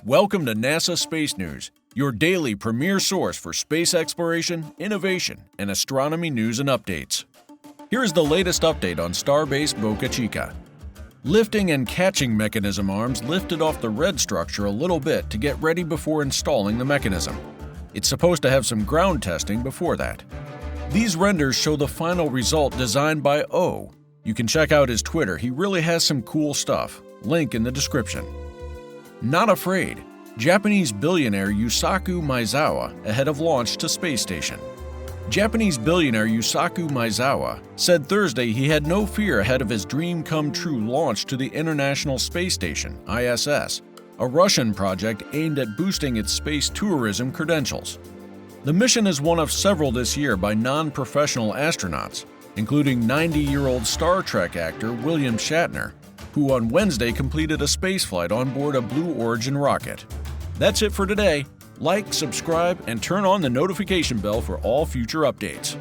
Welcome to NASA Space News, your daily premier source for space exploration, innovation, and astronomy news and updates. Here is the latest update on Starbase BocaChica. Lifting and catching mechanism arms lifted off the red structure a little bit to get ready before installing the mechanism. It's supposed to have some ground testing before that. These renders show the final result designed by O. You can check out his Twitter, he really has some cool stuff. Link in the description. Not afraid. Japanese billionaire Yusaku Maezawa ahead of launch to space station. Japanese billionaire Yusaku Maezawa said Thursday he had no fear ahead of his dream-come-true launch to the International Space Station, ISS, a Russian project aimed at boosting its space tourism credentials. The mission is one of several this year by non-professional astronauts, including 90-year-old Star Trek actor William Shatner, who on Wednesday completed a spaceflight on board a Blue Origin rocket. That's it for today. Like, subscribe, and turn on the notification bell for all future updates.